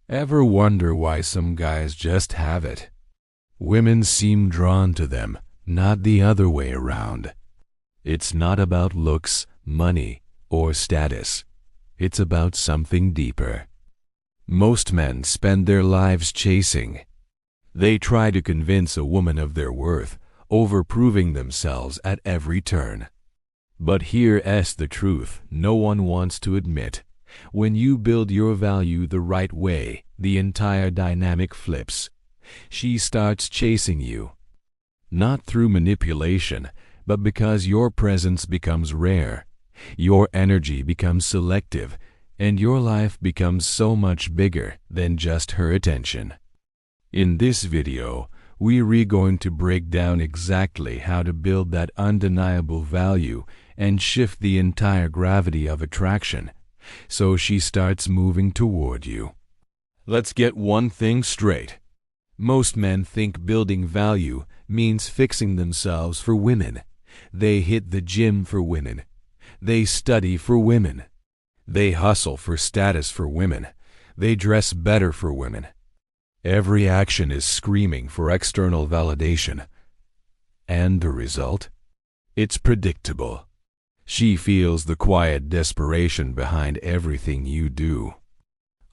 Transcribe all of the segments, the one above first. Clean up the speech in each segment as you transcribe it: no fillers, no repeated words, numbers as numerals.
Ever wonder why some guys just have it? Women seem drawn to them, not the other way around. It's not about looks, money, or status. It's about something deeper. Most men spend their lives chasing. They try to convince a woman of their worth, overproving themselves at every turn. But here's the truth no one wants to admit. When you build your value the right way, the entire dynamic flips. She starts chasing you. Not through manipulation, but because your presence becomes rare. Your energy becomes selective, and your life becomes so much bigger than just her attention. In this video, we're going to break down exactly how to build that undeniable value and shift the entire gravity of attraction, so she starts moving toward you. Let's get one thing straight. Most men think building value means fixing themselves for women. They hit the gym for women. They study for women. They hustle for status for women. They dress better for women. Every action is screaming for external validation. And the result? It's predictable. She feels the quiet desperation behind everything you do.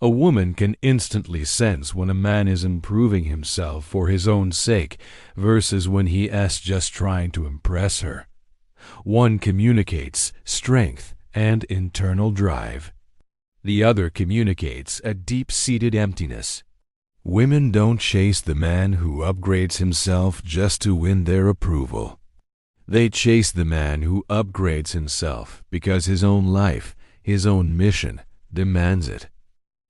A woman can instantly sense when a man is improving himself for his own sake versus when he is just trying to impress her. One communicates strength and internal drive. The other communicates a deep-seated emptiness. Women don't chase the man who upgrades himself just to win their approval. They chase the man who upgrades himself because his own life, his own mission, demands it.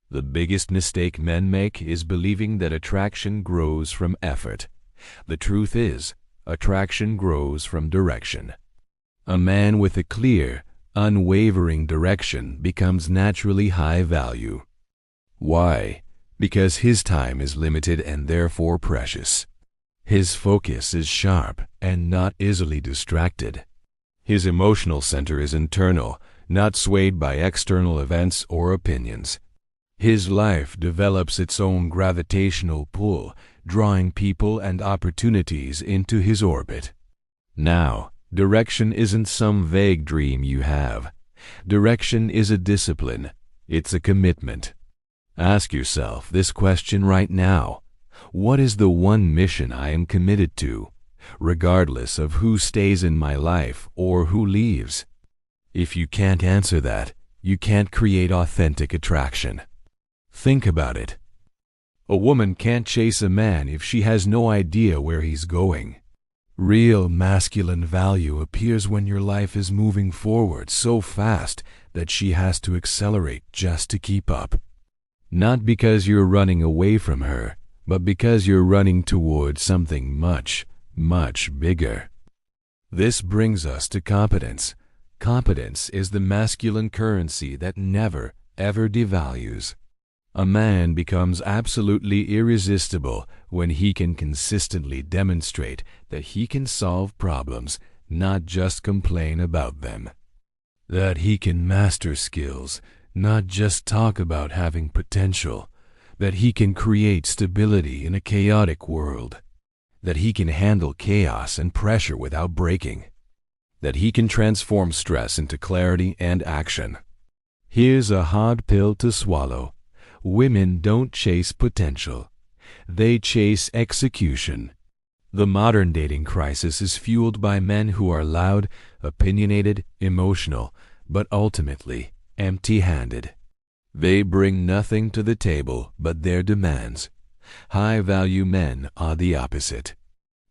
The biggest mistake men make is believing that attraction grows from effort. The truth is, attraction grows from direction. A man with a clear, unwavering direction becomes naturally high value. Why? Because his time is limited and therefore precious. His focus is sharp and not easily distracted. His emotional center is internal, not swayed by external events or opinions. His life develops its own gravitational pull, drawing people and opportunities into his orbit. Now, direction isn't some vague dream you have. Direction is a discipline. It's a commitment. Ask yourself this question right now. What is the one mission I am committed to, regardless of who stays in my life or who leaves? If you can't answer that, you can't create authentic attraction. Think about it. A woman can't chase a man if she has no idea where he's going. Real masculine value appears when your life is moving forward so fast that she has to accelerate just to keep up. Not because you're running away from her, but because you're running towards something much, much bigger. This brings us to competence. Competence is the masculine currency that never, ever devalues. A man becomes absolutely irresistible when he can consistently demonstrate that he can solve problems, not just complain about them. That he can master skills, not just talk about having potential. That he can create stability in a chaotic world. That he can handle chaos and pressure without breaking. That he can transform stress into clarity and action. Here's a hard pill to swallow. Women don't chase potential. They chase execution. The modern dating crisis is fueled by men who are loud, opinionated, emotional, but ultimately empty-handed. They bring nothing to the table but their demands. High-value men are the opposite.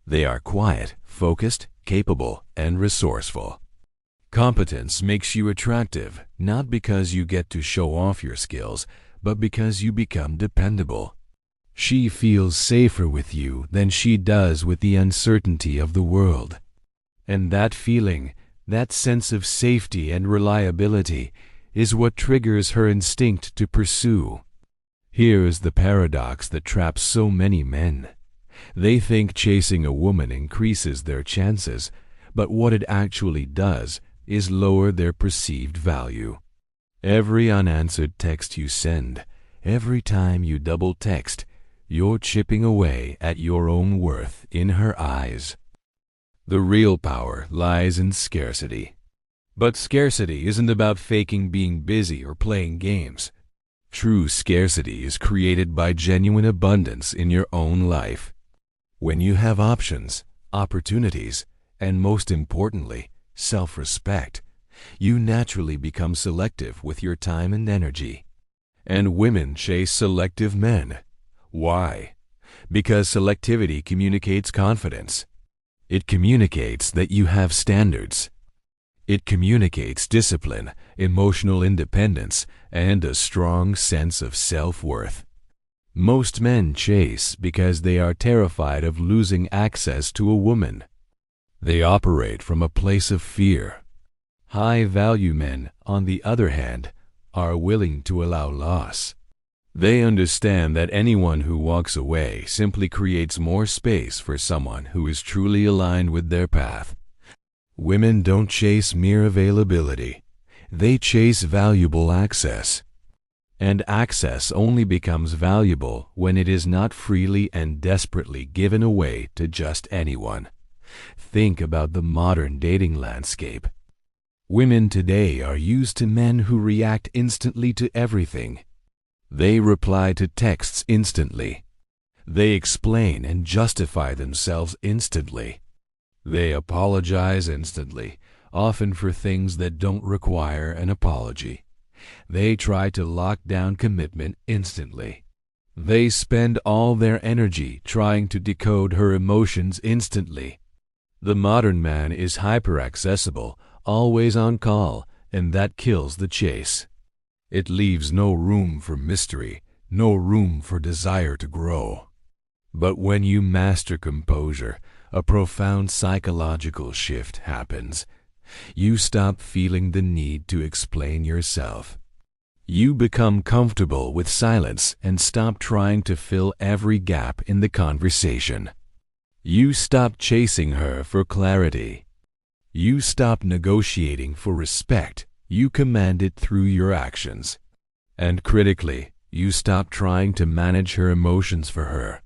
They are quiet, focused, capable, and resourceful. Competence makes you attractive, not because you get to show off your skills, but because you become dependable. She feels safer with you than she does with the uncertainty of the world. And that feeling, that sense of safety and reliability, is what triggers her instinct to pursue. Here is the paradox that traps so many men. They think chasing a woman increases their chances, but what it actually does is lower their perceived value. Every unanswered text you send, Every time you double text, you're chipping away at your own worth in her eyes. The real power lies in scarcity. But scarcity isn't about faking being busy or playing games. True scarcity is created by genuine abundance in your own life. When you have options, opportunities, and most importantly, self-respect, you naturally become selective with your time and energy. And women chase selective men. Why? Because selectivity communicates confidence. It communicates that you have standards. It communicates discipline, emotional independence, and a strong sense of self-worth. Most men chase because they are terrified of losing access to a woman. They operate from a place of fear. High-value men, on the other hand, are willing to allow loss. They understand that anyone who walks away simply creates more space for someone who is truly aligned with their path. Women don't chase mere availability. They chase valuable access. And access only becomes valuable when it is not freely and desperately given away to just anyone. Think about the modern dating landscape. Women today are used to men who react instantly to everything. They reply to texts instantly. They explain and justify themselves instantly. They apologize instantly, often for things that don't require an apology. They try to lock down commitment instantly. They spend all their energy trying to decode her emotions instantly. The modern man is hyper-accessible, always on call, and that kills the chase. It leaves no room for mystery, no room for desire to grow. But when you master composure, a profound psychological shift happens. You stop feeling the need to explain yourself. You become comfortable with silence and stop trying to fill every gap in the conversation. You stop chasing her for clarity. You stop negotiating for respect. You command it through your actions. And critically, you stop trying to manage her emotions for her.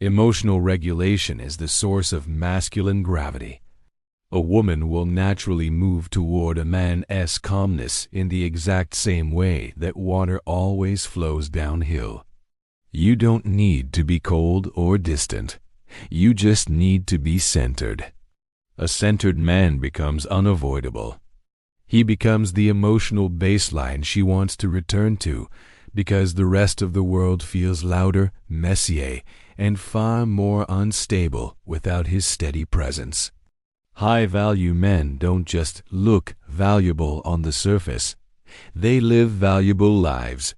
Emotional regulation is the source of masculine gravity. A woman will naturally move toward a man's calmness in the exact same way that water always flows downhill. You don't need to be cold or distant. You just need to be centered. A centered man becomes unavoidable. He becomes the emotional baseline she wants to return to because the rest of the world feels louder, messier, and far more unstable without his steady presence. High-value men don't just look valuable on the surface. They live valuable lives.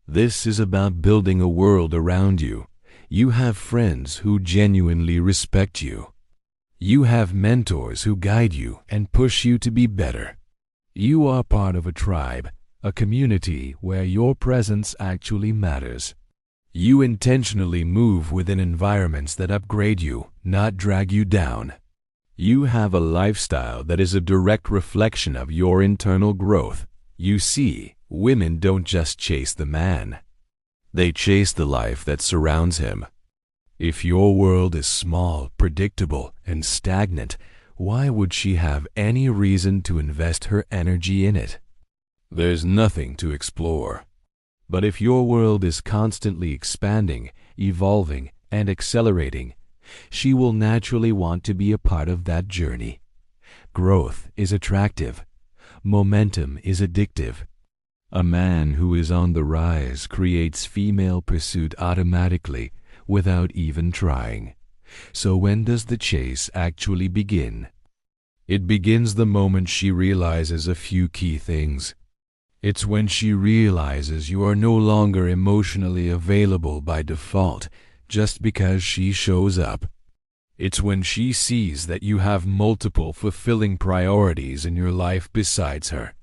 This is about building a world around you. You have friends who genuinely respect you. You have mentors who guide you and push you to be better. You are part of a tribe, a community where your presence actually matters. You intentionally move within environments that upgrade you, not drag you down. You have a lifestyle that is a direct reflection of your internal growth. You see, women don't just chase the man. They chase the life that surrounds him. If your world is small, predictable, and stagnant, why would she have any reason to invest her energy in it? There's nothing to explore. But if your world is constantly expanding, evolving, and accelerating, she will naturally want to be a part of that journey. Growth is attractive. Momentum is addictive. A man who is on the rise creates female pursuit automatically without even trying. So when does the chase actually begin? It begins the moment she realizes a few key things. It's when she realizes you are no longer emotionally available by default just because she shows up. It's when she sees that you have multiple fulfilling priorities in your life besides her.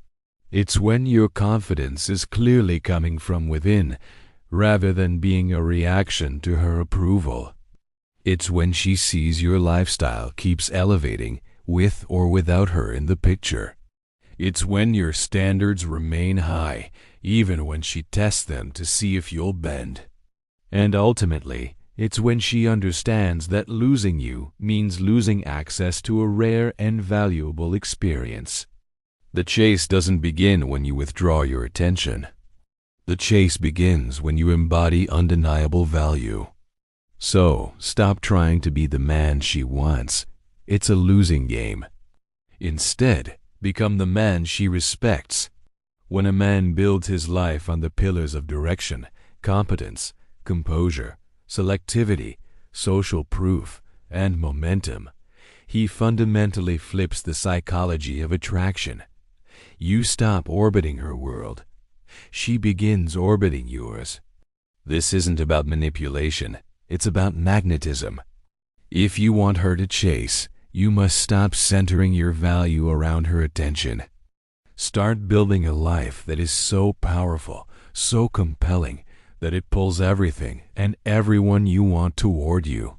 It's when your confidence is clearly coming from within, rather than being a reaction to her approval. It's when she sees your lifestyle keeps elevating, with or without her in the picture. It's when your standards remain high, even when she tests them to see if you'll bend. And ultimately, it's when she understands that losing you means losing access to a rare and valuable experience. The chase doesn't begin when you withdraw your attention. The chase begins when you embody undeniable value. So, stop trying to be the man she wants. It's a losing game. Instead, become the man she respects. When a man builds his life on the pillars of direction, competence, composure, selectivity, social proof, and momentum, he fundamentally flips the psychology of attraction. You stop orbiting her world. She begins orbiting yours. This isn't about manipulation. It's about magnetism. If you want her to chase, you must stop centering your value around her attention. Start building a life that is so powerful, so compelling, that it pulls everything and everyone you want toward you.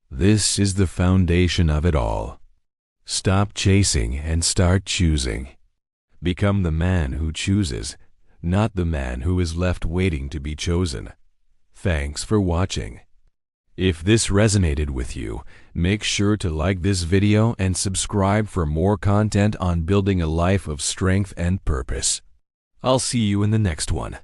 This is the foundation of it all. Stop chasing and start choosing. Become the man who chooses, not the man who is left waiting to be chosen. Thanks for watching. If this resonated with you, make sure to like this video and subscribe for more content on building a life of strength and purpose. I'll see you in the next one.